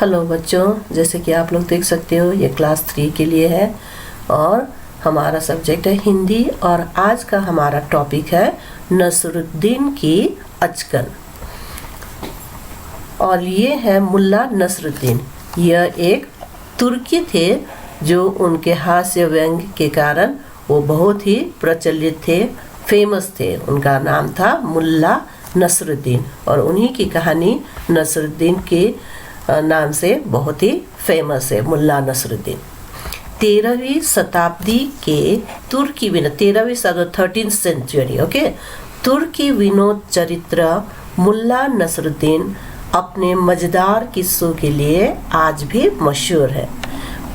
Hello बच्चों, जैसे कि आप लोग देख सकते हो ये क्लास 3 के लिए है और हमारा सब्जेक्ट है हिंदी। और आज का हमारा टॉपिक है नसरुद्दीन की अचकन। और ये है मुल्ला नसरुद्दीन। यह एक तुर्की थे जो उनके हास्य व्यंग के कारण वो बहुत ही प्रचलित थे, फेमस थे। उनका नाम था मुल्ला नसरुद्दीन और उन्हीं की कहानी नसरुद्दीन के नाम से बहुत ही फेमस है। मुल्ला नसरुद्दीन 13वीं शताब्दी के तुर्की विनोद 13th सेंचुरी तुर्की विनोद चरित्र मुल्ला नसरुद्दीन अपने मजेदार किस्सों के लिए आज भी मशहूर है।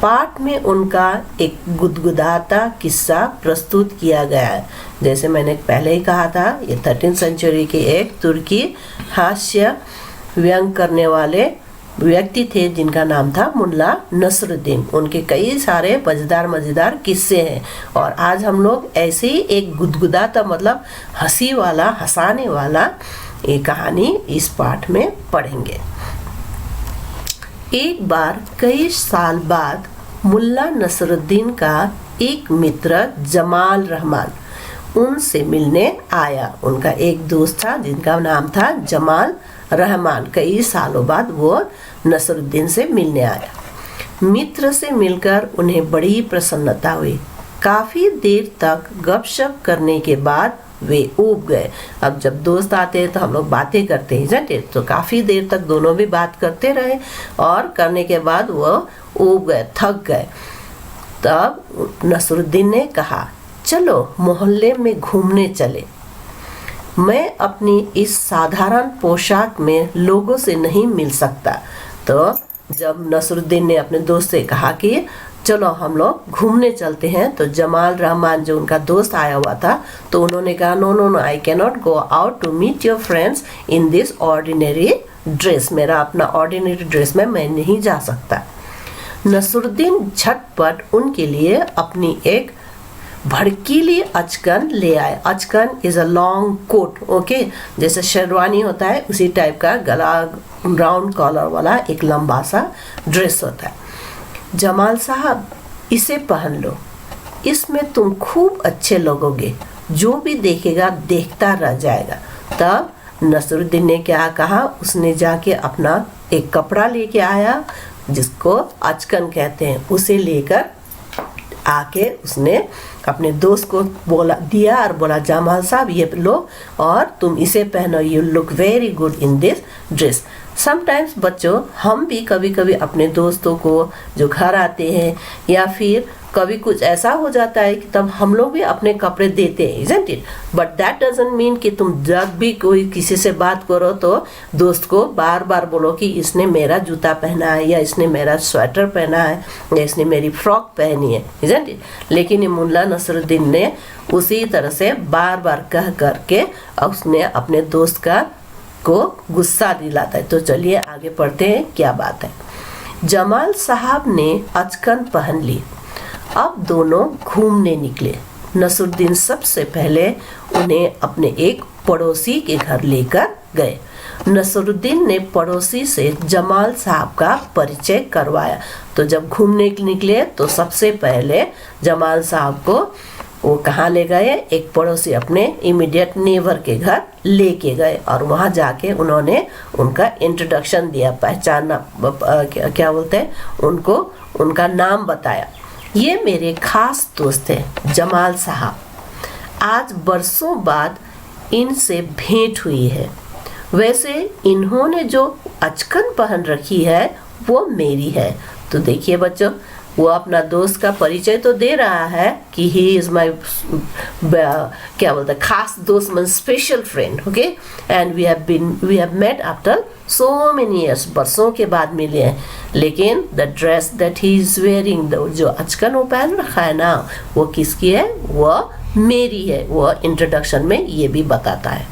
पाठ में उनका एक गुदगुदाता किस्सा प्रस्तुत किया गया है। जैसे मैंने पहले ही कहा था, ये 13th सेंचुरी के एक तुर्की हास्य व्यंग करने वाले व्यक्ति थे जिनका नाम था मुल्ला नसरुद्दीन। उनके कई सारे मजेदार किस्से हैं और आज हम लोग ऐसे ही एक गुदगुदाता मतलब हंसी वाला, हंसाने वाला एक कहानी इस पाठ में पढ़ेंगे। एक बार कई साल बाद मुल्ला नसरुद्दीन का एक मित्र जमाल रहमान उनसे मिलने आया। उनका एक दोस्त था जिनका नाम था जमाल रहमान। कई सालों बाद वो नसरुद्दीन से मिलने आया। मित्र से मिलकर उन्हें बड़ी प्रसन्नता हुई। काफ़ी देर तक गपशप करने के बाद वे ऊब गए। अब जब दोस्त आते हैं तो हम लोग बातें करते हैं, जानते, तो काफ़ी देर तक दोनों भी बात करते रहे और करने के बाद वो ऊब गए, थक गए। तब नसरुद्दीन ने कहा, चलो मोहल्ले में घूमने चले। मैं अपनी इस साधारण पोशाक में लोगों से नहीं मिल सकता। तो जब नसरुद्दीन ने अपने दोस्त से कहा कि चलो हम लोग घूमने चलते हैं, तो जमाल रहमान जो उनका दोस्त आया हुआ था, तो उन्होंने कहा no I can not go out to meet your friends in this ordinary dress. मेरा अपना ऑर्डिनरी ड्रेस में मैं नहीं जा सकता। नसरुद्दीन झटपट उनके लिए अपनी एक भड़कीली अचकन ले आए। अचकन इज अ लॉन्ग कोट, जैसे शेरवानी होता है उसी टाइप का गला राउंड कॉलर वाला एक लंबा सा ड्रेस होता है। जमाल साहब, इसे पहन लो, इसमें तुम खूब अच्छे लगोगे, जो भी देखेगा देखता रह जाएगा। तब नसरुद्दीन ने क्या कहा, उसने जाके अपना एक कपड़ा लेके आया जिसको अचकन कहते हैं। उसे लेकर आके उसने अपने दोस्त को दिया और बोला, जमाल साहब ये लो और तुम इसे पहनो, you look very good in this dress. Sometimes बच्चों, हम भी कभी कभी अपने दोस्तों को जो घर आते हैं या फिर कभी कुछ ऐसा हो जाता है कि तब हम लोग भी अपने कपड़े देते हैं, isn't it? But that doesn't mean कि तुम जब भी कोई किसी से बात करो तो दोस्त को बार बार बोलो कि इसने मेरा जूता पहना है या इसने मेरा स्वेटर पहना है या इसने मेरी फ्रॉक पहनी है, isn't it? लेकिन ये मुल्ला नसरुद्दीन ने उसी तरह से बार बार कह करके उसने अपने दोस्त को गुस्सा दिलाता है। तो चलिए आगे पढ़ते हैं क्या बात है। जमाल साहब ने अचकन पहन ली। अब दोनों घूमने निकले। नसरुद्दीन सबसे पहले उन्हें अपने एक पड़ोसी के घर लेकर गए। नसरुद्दीन ने पड़ोसी से जमाल साहब का परिचय करवाया। तो जब घूमने निकले तो सबसे पहले जमाल साहब को वो कहाँ ले गए, एक पड़ोसी अपने इमीडिएट नेबर के घर लेके गए और वहाँ जाके उन्होंने उनका इंट्रोडक्शन दिया, पहचाना क्या बोलते हैं उनको, उनका नाम बताया। ये मेरे खास दोस्त हैं जमाल साहब। आज बरसों बाद इनसे भेंट हुई है। वैसे इन्होंने जो अचकन पहन रखी है वो मेरी है। तो देखिए बच्चों, वो अपना दोस्त का परिचय तो दे रहा है कि ही इज माई क्या बोलते हैं खास दोस्त, मन special friend, and we have met after so many years. बरसों के बाद मिले हैं। लेकिन the dress that he is wearing, जो अचकन वो पहन रखा है ना, वो किसकी है, वो मेरी है। वो इंट्रोडक्शन में ये भी बताता है।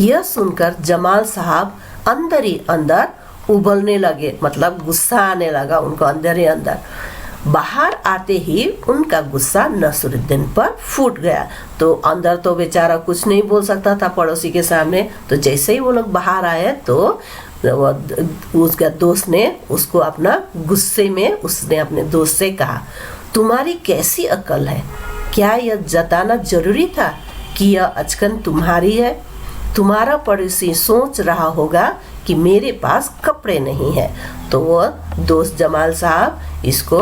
यह सुनकर जमाल साहब अंदर ही अंदर उबलने लगे, मतलब गुस्सा आने लगा उनको अंदर ही अंदर। बाहर आते ही उनका गुस्सा नसरुद्दीन पर फूट गया। तो अंदर तो बेचारा कुछ नहीं बोल सकता था पड़ोसी के सामने। तो जैसे ही वो लोग बाहर आए तो उसका दोस्त ने उसको अपना गुस्से में उसने अपने दोस्त से कहा, तुम्हारी कैसी अक्ल है, क्या यह जताना जरूरी था कि यह अचकन तुम्हारी है? तुम्हारा पड़ोसी सोच रहा होगा कि मेरे पास कपड़े नहीं है। तो वो दोस्त जमाल साहब इसको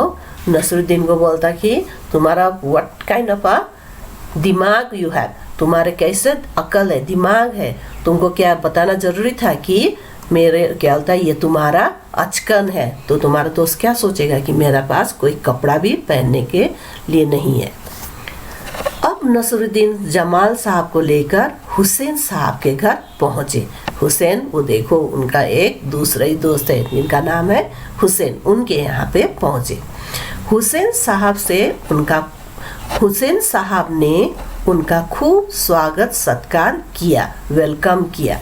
नसरुद्दीन को बोलता कि तुम्हारा व्हाट काइंड ऑफ अ दिमाग यू हैव, तुम्हारे कैसे अकल है, दिमाग है, तुमको क्या बताना जरूरी था कि मेरे क्या होता है ये तुम्हारा अचकन है? तो तुम्हारा दोस्त क्या सोचेगा कि मेरे पास कोई कपड़ा भी पहनने के लिए नहीं है। अब नसरुद्दीन जमाल साहब को लेकर हुसैन साहब के घर पहुंचे। हुसैन, वो देखो उनका एक दूसरा ही दोस्त है जिनका नाम है हुसैन, उनके यहाँ पे पहुंचे। हुसैन साहब ने उनका खूब स्वागत सत्कार किया, वेलकम किया।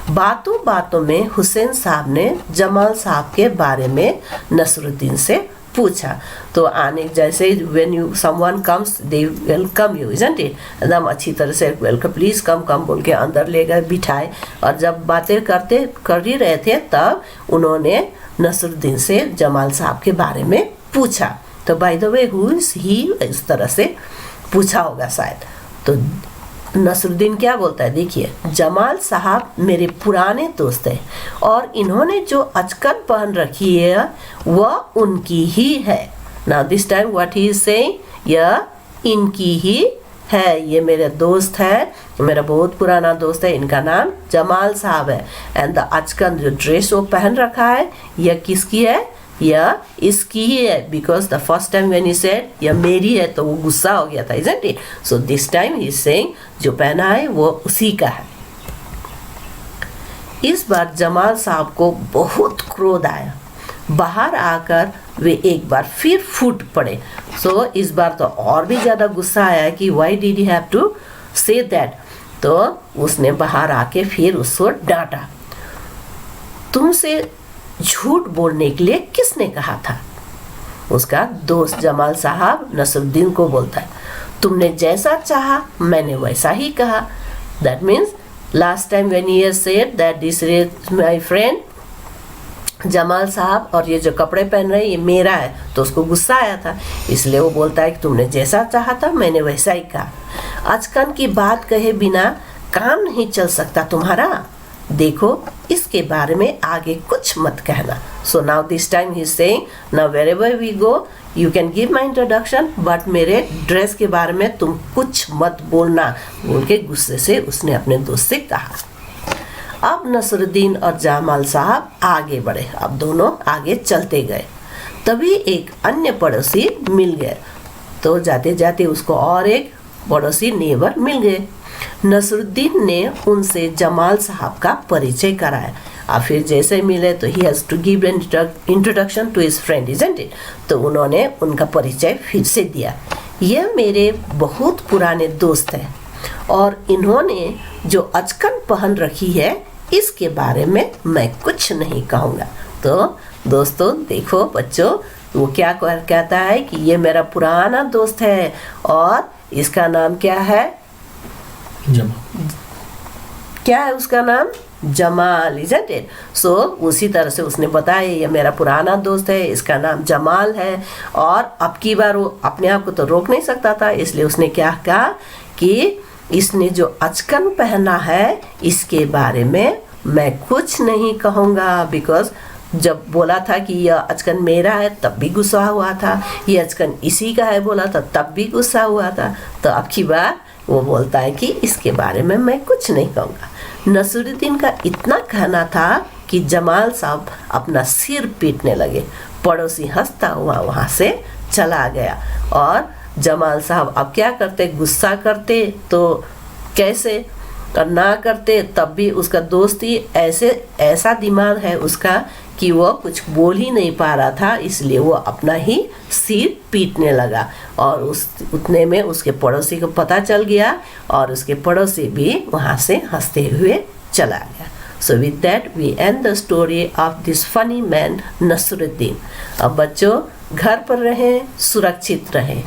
बातों बातों में हुसैन साहब ने जमाल साहब के बारे में नसरुद्दीन से पूछा। तो आने जैसे when you someone comes they welcome you, isn't it, एकदम अच्छी तरह से वेलकम, प्लीज कम कम बोल के अंदर ले गए, बिठाए। और जब बातें कर ही रहे थे तब उन्होंने नसरुद्दीन से जमाल साहब के बारे में पूछा। तो by the way who is he, इस तरह से पूछा होगा शायद। तो नसरुद्दीन क्या बोलता है, देखिए, जमाल साहब मेरे पुराने दोस्त हैं और इन्होंने जो अचकन पहन रखी है वह उनकी ही है। Now this time what he is saying, यह इनकी ही है, ये मेरे दोस्त है, मेरा बहुत पुराना दोस्त है, इनका नाम जमाल साहब है। एंड द अचकन जो ड्रेस वो पहन रखा है यह किसकी है, यह इसकी ही है। Because the first time when he said यह मेरी है तो वो गुस्सा हो गया था, isn't it? So this time he is saying जो पहना है वो उसी का है। इस बार जमाल साहब को बहुत क्रोध आया, बाहर आकर वे एक बार फिर फूट पड़े। सो इस बार तो और भी ज्यादा गुस्सा आया कि why did you have to say that. तो उसने बाहर आके फिर उसको डांटा, तुमसे झूठ बोलने के लिए किसने कहा था? उसका दोस्त जमाल साहब नसरुद्दीन को बोलता है, तुमने जैसा चाहा मैंने वैसा ही कहा। That means last time when he said that this is my friend Jamal साहब और ये जो कपड़े पहन रहे हैं ये मेरा है, तो उसको गुस्सा आया था, इसलिए वो बोलता है कि तुमने जैसा चाहा था मैंने वैसा ही कहा। अचकन की बात कहे बिना काम नहीं चल सकता तुम्हारा, देखो इसके बारे में आगे कुछ मत कहना। So now this time he is saying, now wherever we go you can give my introduction but मेरे ड्रेस के बारे में तुम कुछ मत बोलना, बोल के गुस्से से उसने अपने दोस्त से कहा। अब नसरुद्दीन और जमाल साहब आगे बढ़े, अब दोनों आगे चलते गए। तभी एक अन्य पड़ोसी मिल गए, तो जाते जाते उसको और एक पड़ोसी नेबर मिल गए। नसरुद्दीन ने उनसे जमाल साहब का परिचय कराया। और फिर जैसे मिले तो he has to give introduction to his friend, isn't? तो उन्होंने उनका परिचय फिर से दिया, यह मेरे बहुत पुराने दोस्त हैं और इन्होंने जो अचकन पहन रखी है इसके बारे में मैं कुछ नहीं कहूँगा। तो दोस्तों देखो बच्चों, वो क्या कहता है कि ये मेरा पुराना दोस्त है और इसका नाम क्या है, क्या है उसका नाम, जमाल, इजंट इट? सो उसी तरह से उसने बताया ये मेरा पुराना दोस्त है, इसका नाम जमाल है। और अब की बार वो अपने आप को तो रोक नहीं सकता था, इसलिए उसने क्या कहा कि इसने जो अचकन पहना है इसके बारे में मैं कुछ नहीं कहूँगा। बिकॉज जब बोला था कि यह अचकन मेरा है तब भी गुस्सा हुआ था, ये अचकन इसी का है बोला था तब भी गुस्सा हुआ था। तो अब की बार वो बोलता है कि इसके बारे में मैं कुछ नहीं कहूँगा। नसरुद्दीन का इतना कहना था कि जमाल साहब अपना सिर पीटने लगे। पड़ोसी हंसता हुआ वहाँ से चला गया और जमाल साहब अब क्या करते, गुस्सा करते तो कैसे, और ना करते तब भी उसका दोस्त ही ऐसा दिमाग है उसका कि वो कुछ बोल ही नहीं पा रहा था, इसलिए वो अपना ही सिर पीटने लगा। और उतने में उसके पड़ोसी को पता चल गया और उसके पड़ोसी भी वहाँ से हंसते हुए चला गया। So with that we end the story of this funny man Nasruddin. अब बच्चों घर पर रहें, सुरक्षित रहें।